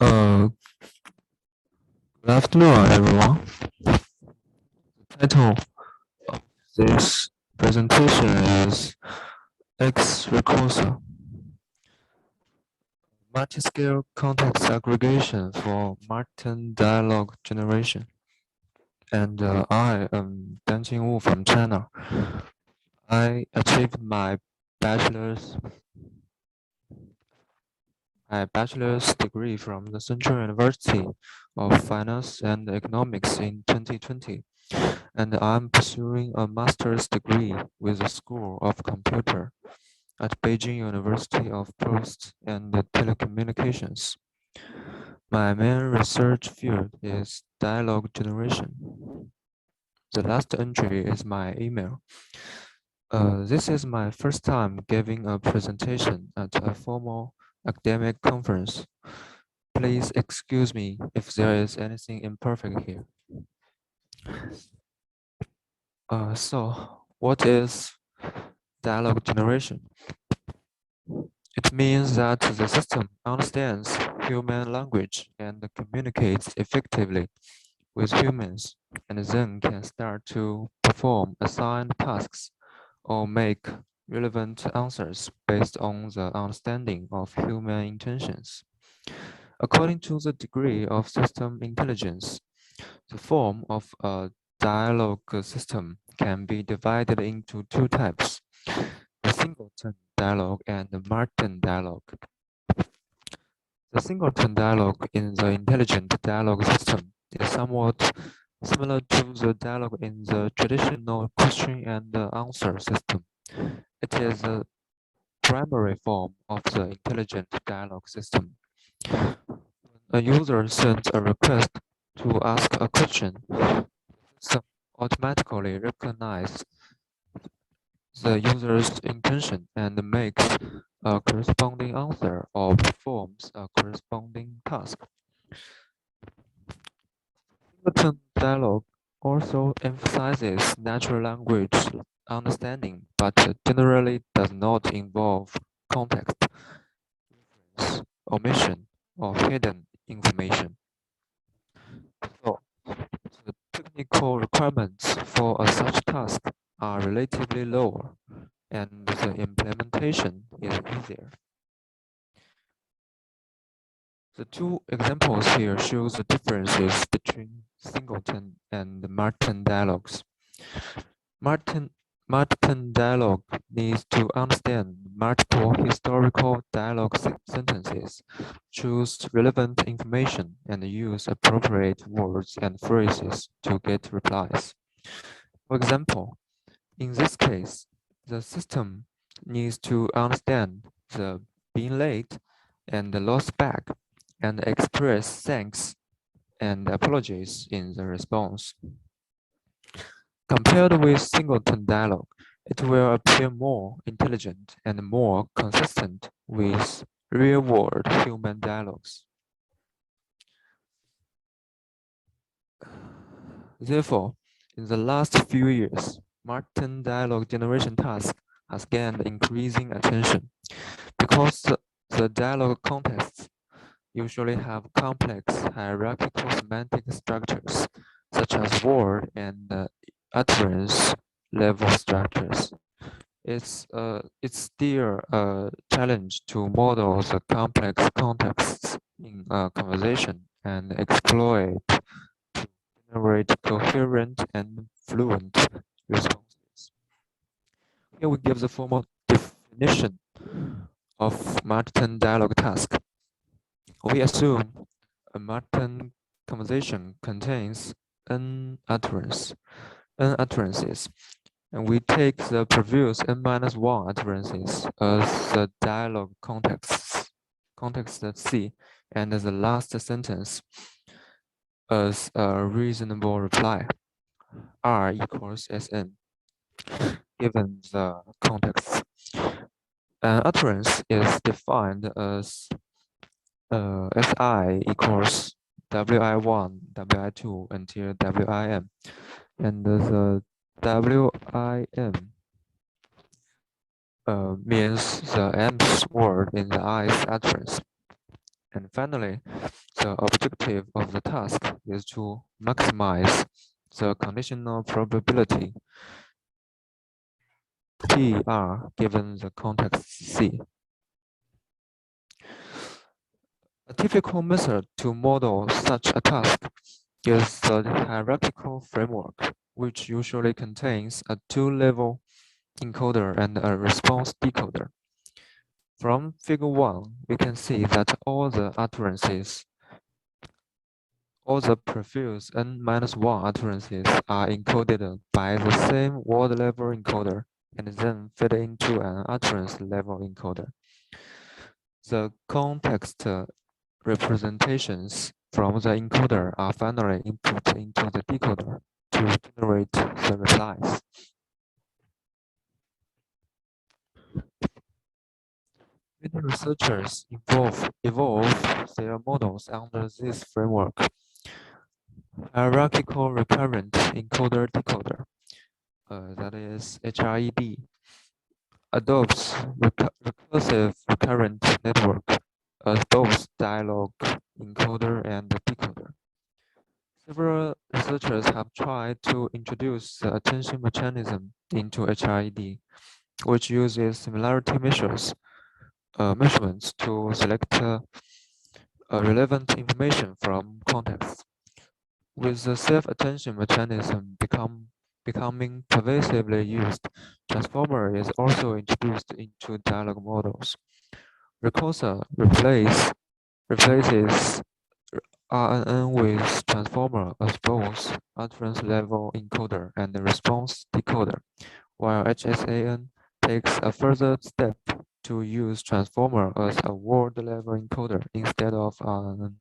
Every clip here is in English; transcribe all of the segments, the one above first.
Uh, Good afternoon, everyone. The title of this presentation is X-ReCoSa, multi-scale context aggregation for Martin dialog generation. And I am Danqin from China. I achieved my bachelor's degree from the Central University of Finance and Economics in 2020, and I'm pursuing a master's degree with the School of Computer at Beijing University of Post and Telecommunications. My main research field is dialogue generation. The last entry is my email. This is my first time giving a presentation at a formal academic conference. Please excuse me if there is anything imperfect here. So, what is dialogue generation? It means that the system understands human language and communicates effectively with humans, and then can start to perform assigned tasks or make relevant answers based on the understanding of human intentions. According to the degree of system intelligence, the form of a dialogue system can be divided into two types: the singleton dialogue and the Martin dialogue. The singleton dialogue in the intelligent dialogue system is somewhat similar to the dialogue in the traditional question and answer system. It is a primary form of the intelligent dialogue system. A user sends a request to ask a question. The system automatically recognizes the user's intention and makes a corresponding answer or performs a corresponding task. Singleton dialogue also emphasizes natural language understanding, but generally does not involve context, reference, omission, or hidden information. So, the technical requirements for a such task are relatively lower, and the implementation is easier. The two examples here show the differences between singleton and Martin dialogues. Martin dialogue needs to understand multiple historical dialogue sentences, choose relevant information, and use appropriate words and phrases to get replies. For example, in this case, the system needs to understand the being late and the lost bag and express thanks and apologies in the response. Compared with singleton dialogue, it will appear more intelligent and more consistent with real-world human dialogues. Therefore, in the last few years, Martin dialogue generation task has gained increasing attention because the dialogue contexts usually have complex hierarchical semantic structures, such as word and utterance-level structures. It's still a challenge to model the complex contexts in a conversation and exploit to generate coherent and fluent responses. Here we give the formal definition of Martin dialogue task. We assume a Martin conversation contains n utterances, and we take the previous n-1 utterances as the dialogue context C, and the last sentence as a reasonable reply. R equals Sn, given the context. An utterance is defined as Si equals Wi1, Wi2 until Wim, and the Wim means the mth word in the ith utterance. And finally, The objective of the task is to maximize the conditional probability PR given the context C. A typical method to model such a task is the hierarchical framework, which usually contains a two-level encoder and a response decoder. From Figure 1, we can see that all the utterances, all the previous n-1 utterances are encoded by the same word-level encoder and then fed into an utterance-level encoder. The context representations from the encoder are finally input into the decoder to generate the replies. Many researchers evolve their models under this framework. Hierarchical recurrent encoder-decoder, that is HRED, adopts recursive recurrent network as both dialog encoder and decoder. Several researchers have tried to introduce the attention mechanism into HRED, which uses similarity measurements to select relevant information from context. With the self-attention mechanism becoming pervasively used, transformer is also introduced into dialog models. Recosa replaces RNN with transformer as both utterance-level encoder and response decoder, while HSAN takes a further step to use transformer as a word-level encoder instead of RNN.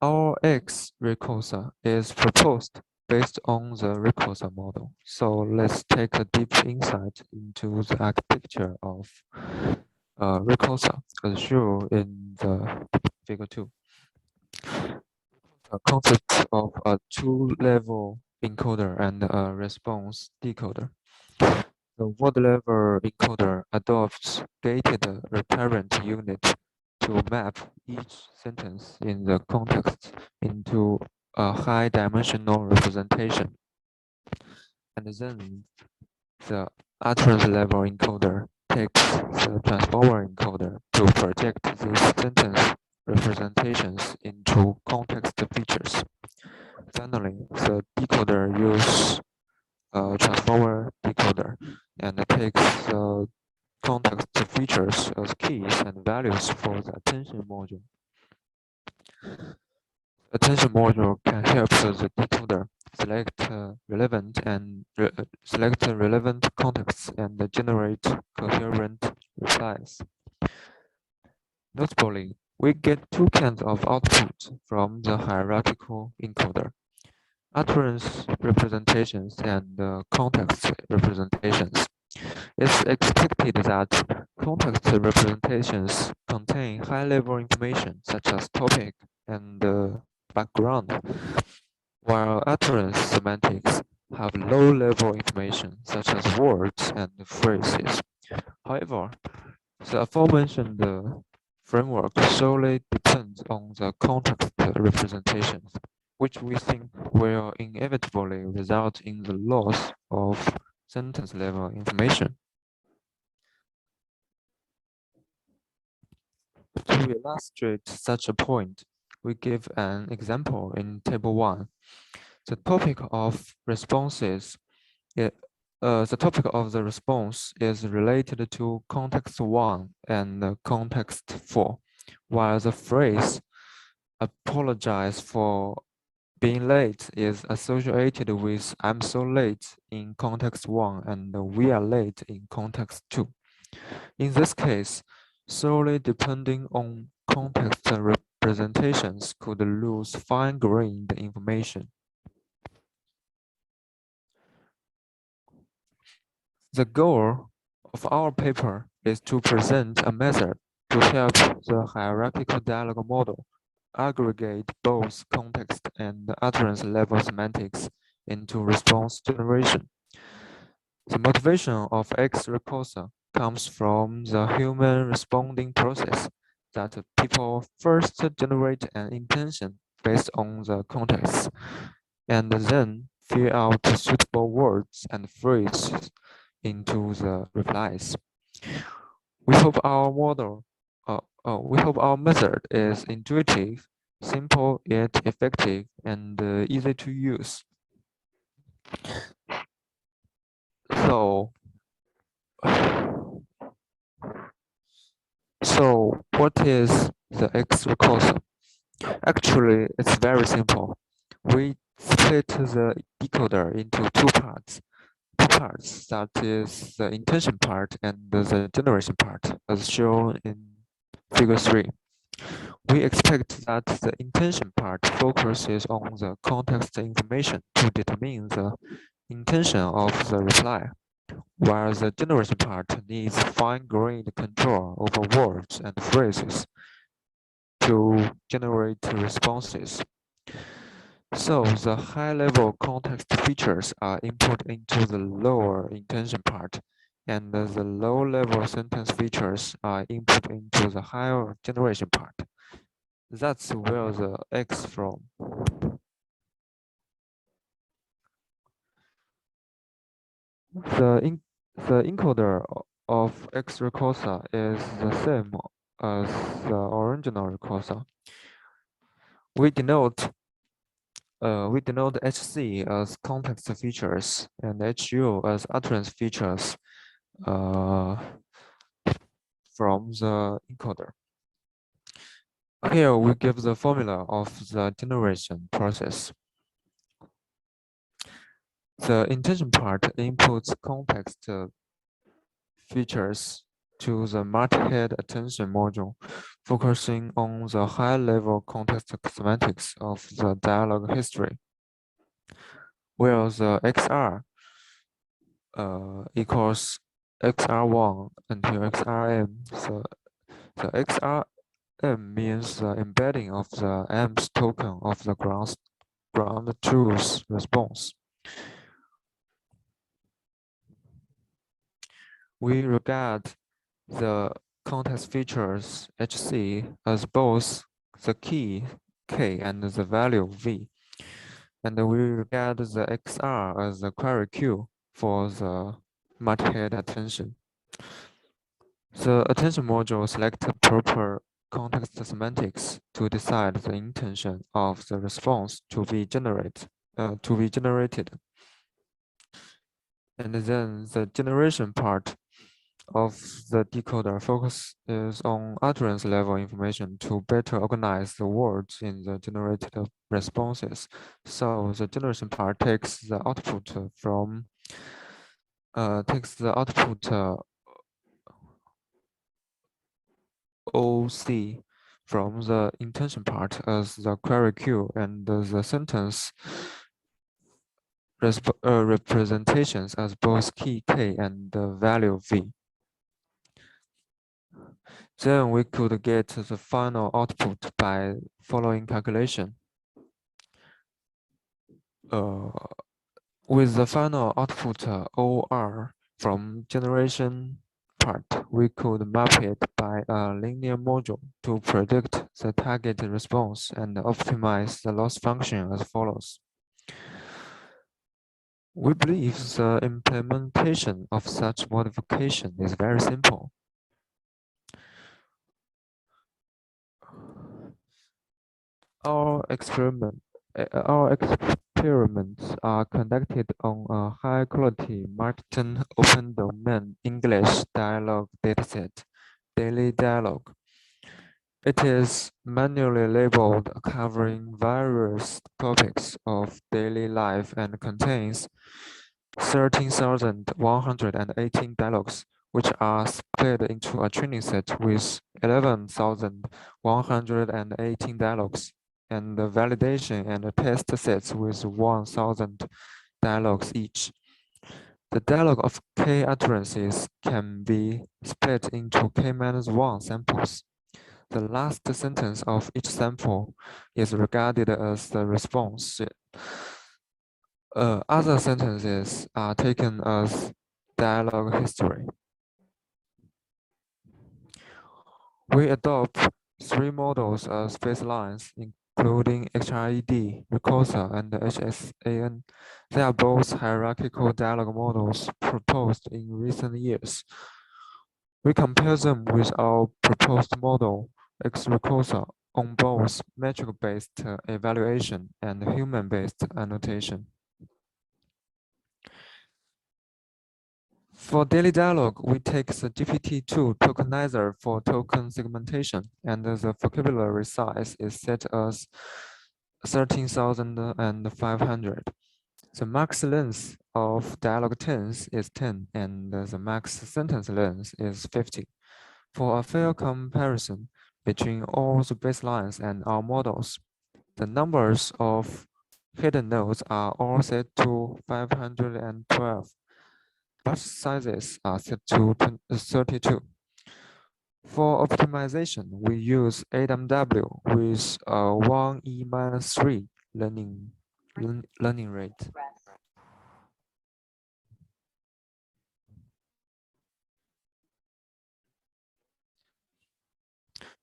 Our X-ReCoSa is proposed based on the ReCoSa model. So let's take a deep insight into the architecture of ReCoSa as shown in the figure 2. The concept of a two-level encoder and a response decoder. The word-level encoder adopts gated recurrent unit to map each sentence in the context into a high-dimensional representation. And then the utterance-level encoder takes the transformer encoder to project these sentence representations into context features. Finally, the decoder uses a transformer decoder and takes the context features as keys and values for the attention module. Attention module can help the decoder select relevant contexts and generate coherent replies. Notably, we get two kinds of output from the hierarchical encoder: utterance representations and context representations. It's expected that context representations contain high-level information such as topic and background, while utterance semantics have low-level information such as words and phrases. However, the aforementioned framework solely depends on the context representations, which we think will inevitably result in the loss of sentence-level information. To illustrate such a point, we give an example in Table 1. The topic of the response is related to context 1 and context 4, while the phrase "apologize for being late" is associated with "I'm so late" in context 1 and "we are late" in context 2. In this case, solely depending on context representations could lose fine-grained information. The goal of our paper is to present a method to help the hierarchical dialog model aggregate both context and utterance-level semantics into response generation. The motivation of X-ReCoSa comes from the human responding process. that people first generate an intention based on the context, and then fill out suitable words and phrases into the replies. We hope our we hope our method is intuitive, simple yet effective, and easy to use. So, so what is the X-ReCoSa? Actually, it's very simple. We split the decoder into two parts, that is the intention part and the generation part, as shown in figure 3. We expect that the intention part focuses on the context information to determine the intention of the reply, while the generation part needs fine-grained control over words and phrases to generate responses. So the high-level context features are input into the lower intention part, and the low-level sentence features are input into the higher generation part. That's where the X from. The encoder of X-ReCoSa is the same as the original ReCoSa. We denote HC as context features and HU as utterance features from the encoder. Here we give the formula of the generation process. The intention part inputs context features to the multi-head attention module, focusing on the high-level context semantics of the dialog history, where the XR equals XR1 until XRM. So the XRM means the embedding of the M's token of the ground truth response. We regard the context features HC as both the key K and the value V, and we regard the XR as the query Q for the multi-head attention. The attention module selects proper context semantics to decide the intention of the response to be generated. And then the generation part of the decoder focuses on utterance level information to better organize the words in the generated responses. So the generation part takes the output OC from the intention part as the query Q, and the sentence representations as both key K and the value V. Then we could get the final output by following calculation. With the final output OR from generation part, we could map it by a linear module to predict the target response and optimize the loss function as follows. We believe the implementation of such modification is very simple. Our experiments are conducted on a high-quality multi open domain English dialog dataset, DailyDialog. It is manually labeled, covering various topics of daily life, and contains 13,118 dialogues, which are split into a training set with 11,118 dialogues, and the validation and test sets with 1,000 dialogues each. The dialog of K utterances can be split into K-1 samples. The last sentence of each sample is regarded as the response. Other sentences are taken as dialog history. We adopt Three models are space lines, including X-ReCoSa and HSAN. They are both hierarchical dialog models proposed in recent years. We compare them with our proposed model, X-ReCoSa, on both metric-based evaluation and human-based annotation. For DailyDialog, we take the GPT-2 tokenizer for token segmentation, and the vocabulary size is set as 13,500. The max length of dialog tense is 10, and the max sentence length is 50. For a fair comparison between all the baselines and our models, the numbers of hidden nodes are all set to 512. Batch sizes are set to 32. For optimization, we use AWW with a 1E-3 learning rate.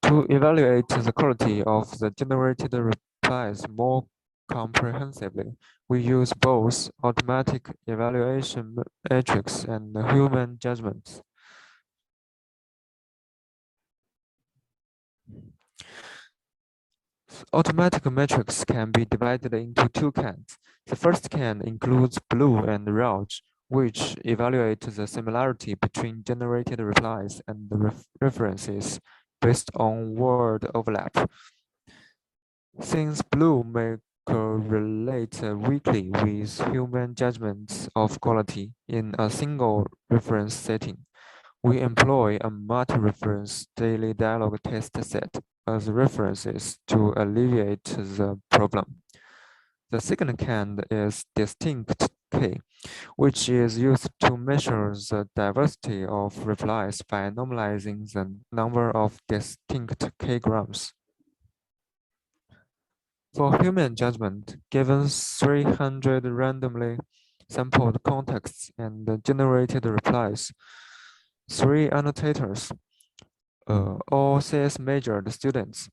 To evaluate the quality of the generated replies more comprehensively, we use both automatic evaluation metrics and human judgments. Automatic metrics can be divided into two cans. The first can includes BLUE and ROUGE, which evaluate the similarity between generated replies and the references based on word overlap. Since BLUE may correlate weakly with human judgments of quality in a single reference setting, we employ a multi-reference DailyDialog test set as references to alleviate the problem. The second kind is distinct K, which is used to measure the diversity of replies by normalizing the number of distinct K-grams. For human judgment, given 300 randomly sampled contexts and generated replies, three annotators, all CS-majored students,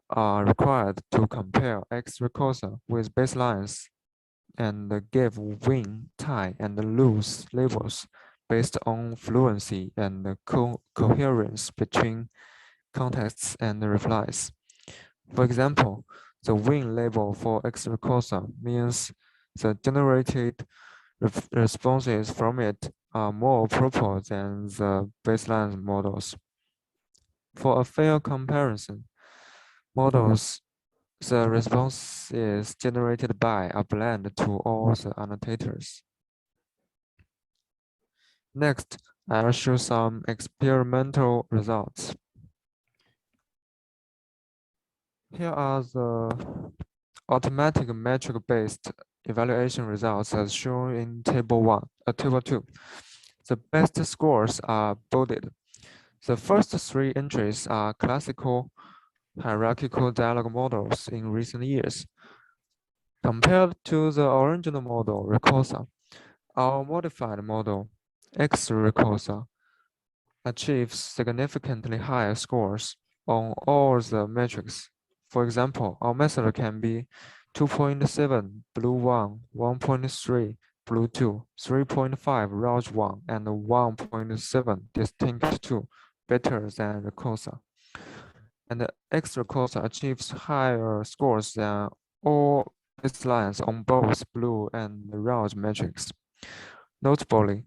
are required to compare X-ReCoSa with baselines and give win, tie, and lose labels based on fluency and coherence between contexts and replies. For example, the win label for X-ReCoSa means the generated responses from it are more proper than the baseline models. For a fair comparison, models, the response is generated by a blend to all the annotators. Next, I'll show some experimental results. Here are the automatic metric-based evaluation results as shown in table 2. The best scores are bolded. The first three entries are classical hierarchical dialog models in recent years. Compared to the original model, ReCoSa, our modified model, X-ReCoSa, achieves significantly higher scores on all the metrics. For example, our method can be 2.7, BLUE 1, 1.3, BLUE 2, 3.5, ROUGE 1, and 1.7, distinct 2, better than ReCoSa. And the X-ReCoSa achieves higher scores than all baselines on both BLUE and ROUGE metrics. Notably,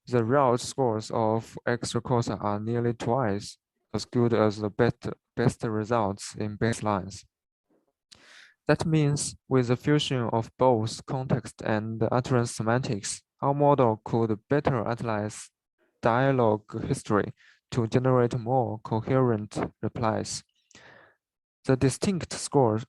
the ROUGE scores of X-ReCoSa are nearly twice as good as the best results in baselines. That means with the fusion of both context and utterance semantics, our model could better analyze dialogue history to generate more coherent replies. The distinct scores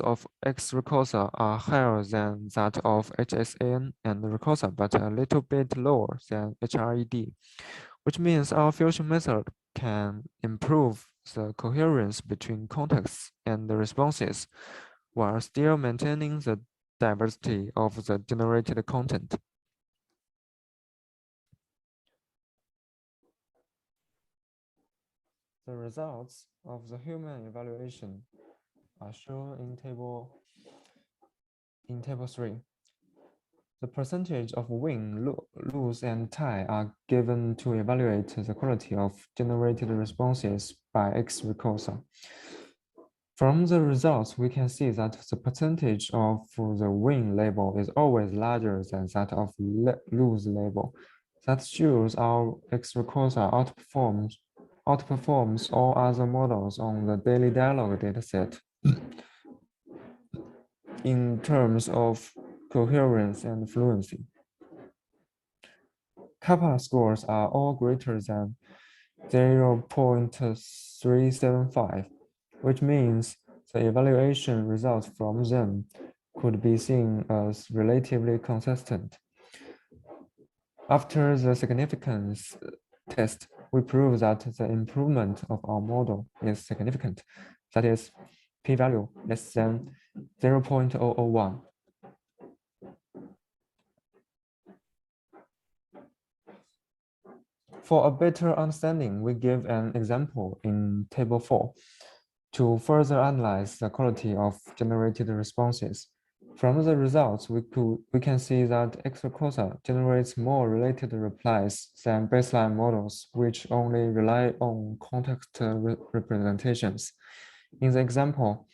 of X-ReCoSa are higher than that of HSAN and ReCoSa, but a little bit lower than HRED, which means our fusion method can improve the coherence between contexts and the responses while still maintaining the diversity of the generated content. The results of the human evaluation are shown in table 3. The percentage of win, lose, and tie are given to evaluate the quality of generated responses by X-ReCoSa. From the results, we can see that the percentage of the win label is always larger than that of lose label. That shows our X-ReCoSa outperforms all other models on the DailyDialog dataset in terms of coherence and fluency. Kappa scores are all greater than 0.375, which means the evaluation results from them could be seen as relatively consistent. After the significance test, we prove that the improvement of our model is significant, that is, p-value less than 0.001. For a better understanding, we give an example in Table 4 to further analyze the quality of generated responses. From the results, we can see that X-ReCoSa generates more related replies than baseline models, which only rely on context representations. In the example,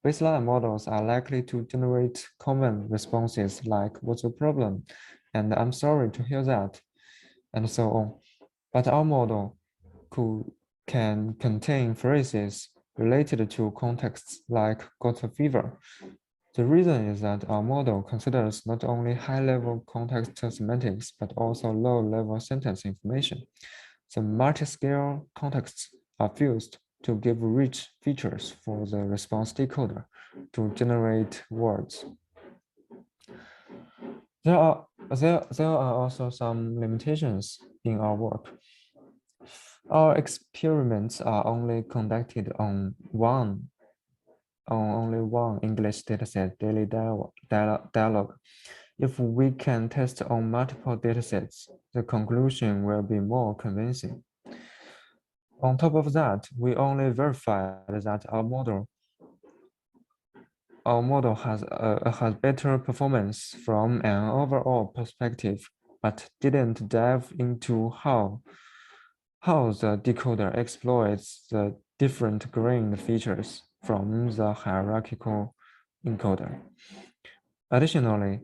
baseline models are likely to generate common responses like "What's your problem?" and "I'm sorry to hear that," and so on. But our model can contain phrases related to contexts like "got a fever." The reason is that our model considers not only high-level context semantics, but also low-level sentence information. The multi-scale contexts are fused to give rich features for the response decoder to generate words. There are also some limitations in our work. Our experiments are only conducted on only one English dataset, DailyDialog. If we can test on multiple datasets, the conclusion will be more convincing. On top of that, we only verified that our model has better performance from an overall perspective, but didn't dive into how the decoder exploits the different grained features from the hierarchical encoder. Additionally,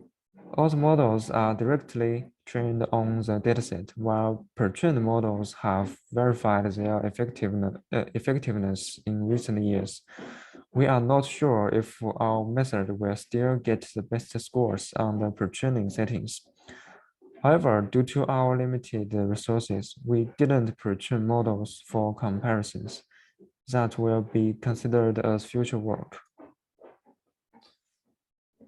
all the models are directly trained on the dataset, while pre-trained models have verified their effectiveness in recent years. We are not sure if our method will still get the best scores on the pre-training settings. However, due to our limited resources, we didn't pre-train models for comparisons. That will be considered as future work.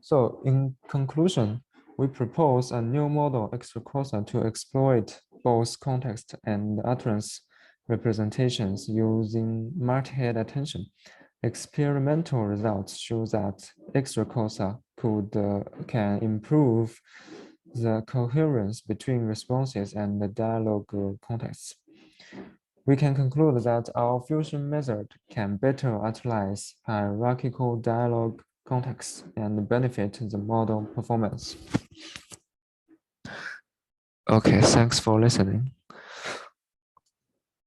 So in conclusion, we propose a new model X-ReCoSa to exploit both context and utterance representations using multi-head attention. Experimental results show that X-ReCoSa can improve the coherence between responses and the dialogue contexts. We can conclude that our fusion method can better utilize hierarchical dialogue contexts and benefit the model performance. Okay, thanks for listening.